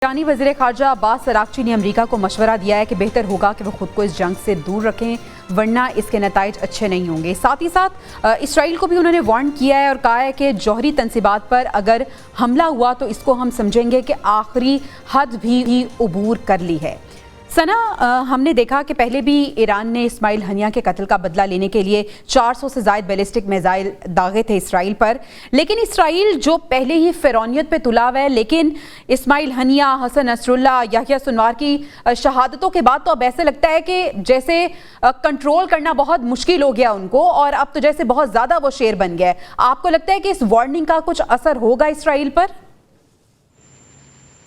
ईरानी वज़ीर ख़ारजा अब्बास अराग़ची ने अमेरिका को मशवरा दिया है कि बेहतर होगा कि वो खुद को इस जंग से दूर रखें, वरना इसके नताइज अच्छे नहीं होंगे। साथ ही साथ इसराइल को भी उन्होंने वार्न किया है और कहा है कि जौहरी तंसीबात पर अगर हमला हुआ तो इसको हम समझेंगे कि आखिरी हद भी उबूर कर ली है। सना, हमने देखा कि पहले भी ईरान ने इस्माइल हनिया के कत्ल का बदला लेने के लिए 400 से ज़ायद बैलिस्टिक मिसाइल दागे थे इसराइल पर, लेकिन इसराइल जो पहले ही फ़िरौनियत पे तुला हुआ है, लेकिन Ismail Haniyeh, Hassan Nasrallah, Yahya Sinwar की शहादतों के बाद तो अब ऐसे लगता है कि जैसे कंट्रोल करना बहुत मुश्किल हो गया उनको और अब तो जैसे बहुत ज़्यादा वो शेर बन गया है। आपको लगता है कि इस वार्निंग का कुछ असर होगा इसराइल पर?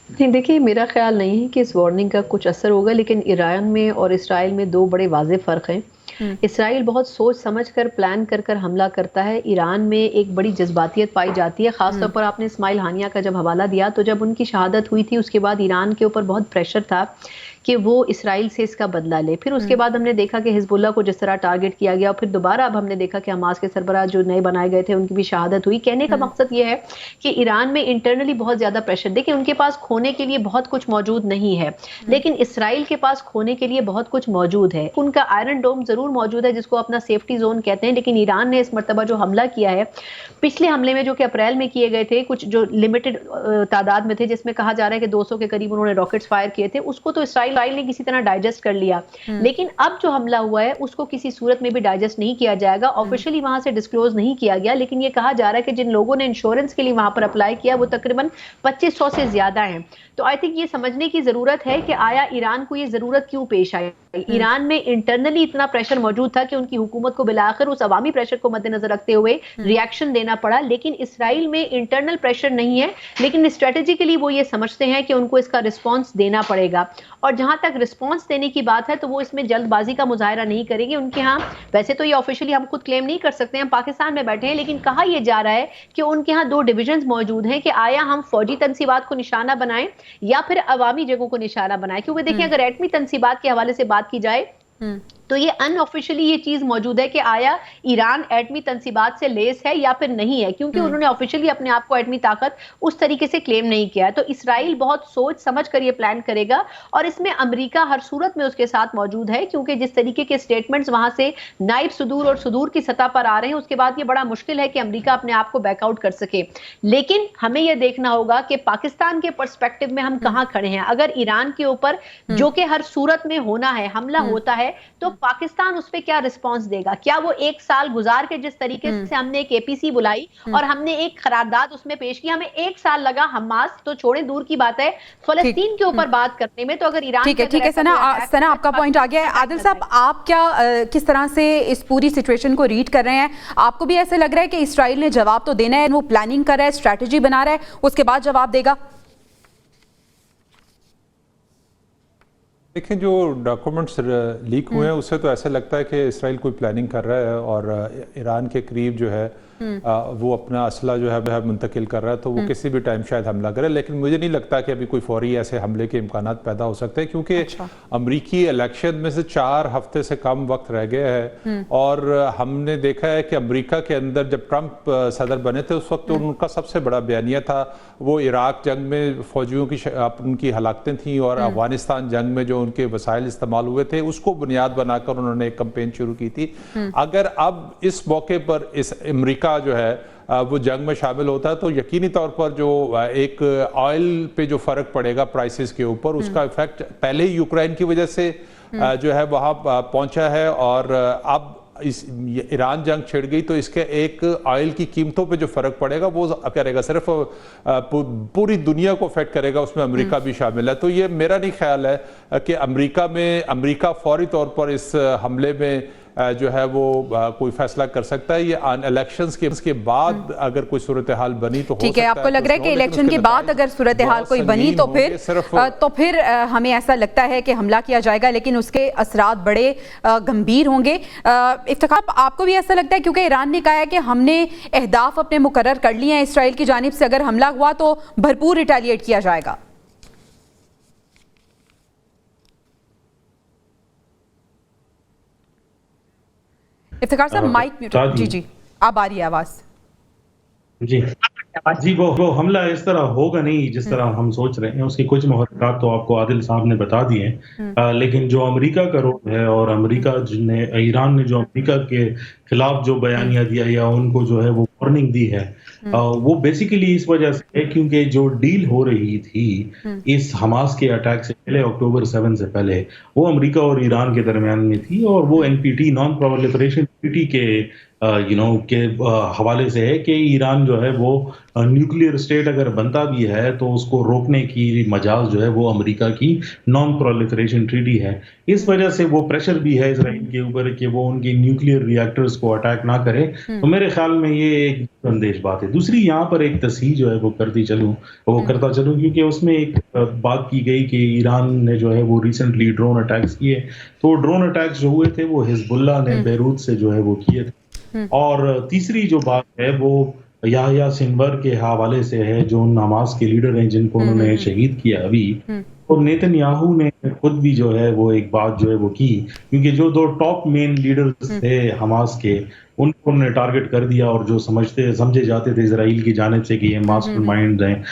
नहीं, देखिए, मेरा ख्याल नहीं है कि इस वार्निंग का कुछ असर होगा, लेकिन ईरान में और इसराइल में दो बड़े वाज़ेह फ़र्क हैं। इसराइल बहुत सोच समझ कर प्लान कर कर हमला करता है। ईरान में एक बड़ी जज्बातियत पाई जाती है। ख़ास तौर पर आपने इस्माइल हानिया का जब हवाला दिया, तो जब उनकी शहादत हुई थी उसके बाद ईरान के ऊपर बहुत प्रेशर था कि वो इसराइल से इसका बदला ले। फिर उसके बाद हमने देखा कि हिजबुल्लाह को जिस तरह टारगेट किया गया, फिर दोबारा अब हमने देखा कि हमास के सरबराह जो नए बनाए गए थे उनकी भी शहादत हुई। कहने का मकसद ये है कि ईरान में इंटरनली बहुत ज़्यादा प्रेशर, देखिए, उनके पास खोने के लिए बहुत कुछ मौजूद नहीं है, लेकिन इसराइल के पास खोने के लिए बहुत कुछ मौजूद है। उनका आयरन डोम ज़रूर मौजूद है जिसको अपना सेफ्टी जोन कहते हैं, लेकिन ईरान ने इस मरतबा जो हमला किया है, पिछले हमले में जो कि अप्रैल में किए गए थे, कुछ जो लिमिटेड तादाद में थे, जिसमें कहा जा रहा है कि 200 के करीब उन्होंने रॉकेट्स फायर किए थे, उसको तो इसराइल ने किसी तरह डाइजेस्ट कर लिया। लेकिन अब जो हमला हुआ है उसको किसी सूरत में भी डाइजेस्ट नहीं किया जाएगा। ऑफिशियली वहां से डिस्क्लोज नहीं किया गया, लेकिन ये कहा जा रहा है कि जिन लोगों ने इंश्योरेंस के लिए वहां पर अप्लाई किया वो तकरीबन 2500 से ज्यादा हैं। तो आई थिंक ये समझने की जरूरत है कि आया ईरान को ये जरूरत क्यों पेश आई। ईरान में इंटरनली इतना प्रेशर मौजूद था कि उनकी हुकूमत को बिलाखिर उस अवामी प्रेशर को मद्देनजर रखते हुए रिएक्शन देना पड़ा। लेकिन इसराइल में इंटरनल प्रेशर नहीं है, लेकिन स्ट्रेटेजिकली वो ये समझते हैं कि उनको इसका रिस्पॉन्स देना पड़ेगा। और जहां तक रिस्पॉन्स देने की बात है तो वो इसमें जल्दबाजी का मुजाहरा नहीं करेंगे। उनके यहाँ, वैसे तो ये ऑफिशियली हम खुद क्लेम नहीं कर सकते, हम पाकिस्तान में बैठे हैं, लेकिन कहा यह जा रहा है कि उनके यहाँ दो डिविजन मौजूद हैं कि आया हम फौजी तंसीबात को निशाना बनाएं या फिर अवामी जगहों को निशाना बनाएं। क्योंकि देखिए, अगर एटमी तंसीबात के हवाले से बात की जाए तो ये अनऑफिशियली ये चीज मौजूद है कि आया ईरान एटमी तंसीबात से लेस है या फिर नहीं है, क्योंकि उन्होंने ऑफिशियली अपने आप को एटमी ताकत उस तरीके से क्लेम नहीं किया है। तो इसराइल बहुत सोच समझ कर ये प्लान करेगा और इसमें अमेरिका हर सूरत में उसके साथ मौजूद है, क्योंकि जिस तरीके के स्टेटमेंट्स वहां से नाइब सुदूर और सुदूर की सतह पर आ रहे हैं, उसके बाद ये बड़ा मुश्किल है कि अमेरिका अपने आप को बैकआउट कर सके। लेकिन हमें यह देखना होगा कि पाकिस्तान के पर्सपेक्टिव में हम कहां खड़े हैं। अगर ईरान के ऊपर, जो कि हर सूरत में होना है, हमला होता है, तो पाकिस्तान उस पे क्या रिस्पांस देगा? क्या वो एक साल गुजार के, जिस तरीके से हमने एक एपीसी बुलाई और हमने एक करारदाद उसमें पेश की, हमें एक साल लगा, हमास तो छोड़े, दूर की बात है, फलस्तीन के ऊपर बात करने में। तो अगर ईरान, ठीक है सना, आपका पॉइंट आ गया है। आदिल साहब, आप क्या किस तरह से इस पूरी सिचुएशन को रीड कर रहे हैं? आपको भी ऐसे लग रहा है कि इसराइल ने जवाब तो देना है, वो प्लानिंग कर रहा है, स्ट्रैटेजी बना रहा है, उसके बाद जवाब देगा? देखिए, जो डॉक्यूमेंट्स लीक हुए हैं उससे तो ऐसा लगता है कि इसराइल कोई प्लानिंग कर रहा है और ईरान के करीब जो है वो अपना असला जो है मुंतकिल कर रहा है, तो वो किसी भी टाइम शायद हमला करे। लेकिन मुझे नहीं लगता कि अभी कोई फौरी ऐसे हमले के इम्कानात पैदा हो सकते हैं, क्योंकि अमरीकी इलेक्शन में से 4 हफ्ते से कम वक्त रह गया है और हमने देखा है कि अमरीका के अंदर जब ट्रंप सदर बने थे उस वक्त उनका सबसे बड़ा बयानिया था वो इराक जंग में फौजियों की उनकी हलाकतें थी और अफगानिस्तान जंग में जो उनके वसाइल इस्तेमाल हुए थे उसको बुनियाद बनाकर उन्होंने एक कैंपेन शुरू की थी। अगर अब इस मौके पर इस अमेरिका जो है वो जंग में शामिल होता है तो यकीनी तौर पर जो एक ऑयल पे जो फर्क पड़ेगा प्राइसेस के ऊपर, उसका इफेक्ट पहले ही यूक्रेन की वजह से जो है वहां पहुंचा है और अब इस ईरान जंग छिड़ गई तो इसके एक ऑयल की कीमतों पे जो फर्क पड़ेगा वो करेगा, सिर्फ पूरी दुनिया को अफेक्ट करेगा, उसमें अमेरिका भी शामिल है। तो ये मेरा नहीं ख्याल है कि अमेरिका फौरी तौर पर इस हमले में जो है वो कोई फैसला कर सकता है। ये इलेक्शंस के बाद अगर कोई सूरत हाल बनी तो ठीक है। आपको लग रहा है कि इलेक्शन के बाद अगर सूरत हाल कोई बनी तो फिर हमें ऐसा लगता है कि हमला किया जाएगा, लेकिन उसके असरात बड़े गंभीर होंगे। इफ्तिखार, आपको भी ऐसा लगता है? क्योंकि ईरान ने कहा है कि हमने अहदाफ अपने मुकर्रर कर लिए हैं इसराइल की जानिब से, अगर हमला हुआ तो भरपूर रिटेलिएट किया जाएगा। इफ्तिखार साहब, माइक म्यूट। जी, अब आ रही है आवाज। जी जी, वो हमला इस तरह होगा नहीं जिस तरह हम सोच रहे हैं। उसके कुछ मुहर्रिकात तो आपको आदिल साहब ने बता दिए हैं। लेकिन जो अमेरिका का रोल है और ईरान ने जो अमेरिका के खिलाफ जो बयानिया दिया या उनको जो है वो वार्निंग दी है, वो बेसिकली इस वजह से है क्योंकि जो डील हो रही थी इस हमास के अटैक से पहले, अक्टूबर 7 से पहले, वो अमेरिका और ईरान के दरमियान में थी और वो एनपीटी, नॉन प्रोलिफरेशन ट्रीटी के हवाले से है कि ईरान जो है वो न्यूक्लियर स्टेट अगर बनता भी है तो उसको रोकने की मजाज जो है वो अमेरिका की नॉन प्रोलिफरेशन ट्रीटी है। इस वजह से वो प्रेशर भी है इसराइल के ऊपर कि वो उनकी न्यूक्लियर रिएक्टर्स को अटैक ना करे। तो मेरे ख्याल में ये एक संदेश बात है। दूसरी यहाँ पर एक तस्हीह जो है वो करता चलूं क्योंकि उसमें एक बात की गई कि ईरान ने जो है वो रिसेंटली ड्रोन अटैक्स किए। तो ड्रोन अटैक्स जो हुए थे वो हिजबुल्लाह ने बेरूत से जो है वो किए थे। और तीसरी जो बात है वो याह्या सिनवर के हवाले से है, जो हमास के लीडर हैं जिनको उन्होंने शहीद किया अभी। और नेतन्याहू ने खुद भी जो है वो एक बात जो है वो की, क्योंकि जो दो टॉप मेन लीडर्स थे हमास के उनको उन्होंने टारगेट कर दिया और जो समझे जाते थे इजराइल की जानिब से कि ये मास्टरमाइंड हैं,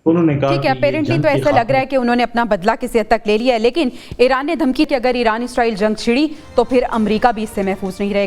उन्होंने कहा ठीक है। अपेरेंटली तो ऐसा लग रहा है कि उन्होंने अपना बदला किसी हद तक ले लिया है, लेकिन ईरान ने धमकी कि अगर ईरान इसराइल जंग छिड़ी तो फिर अमेरिका भी इससे महफूज नहीं रहेगा।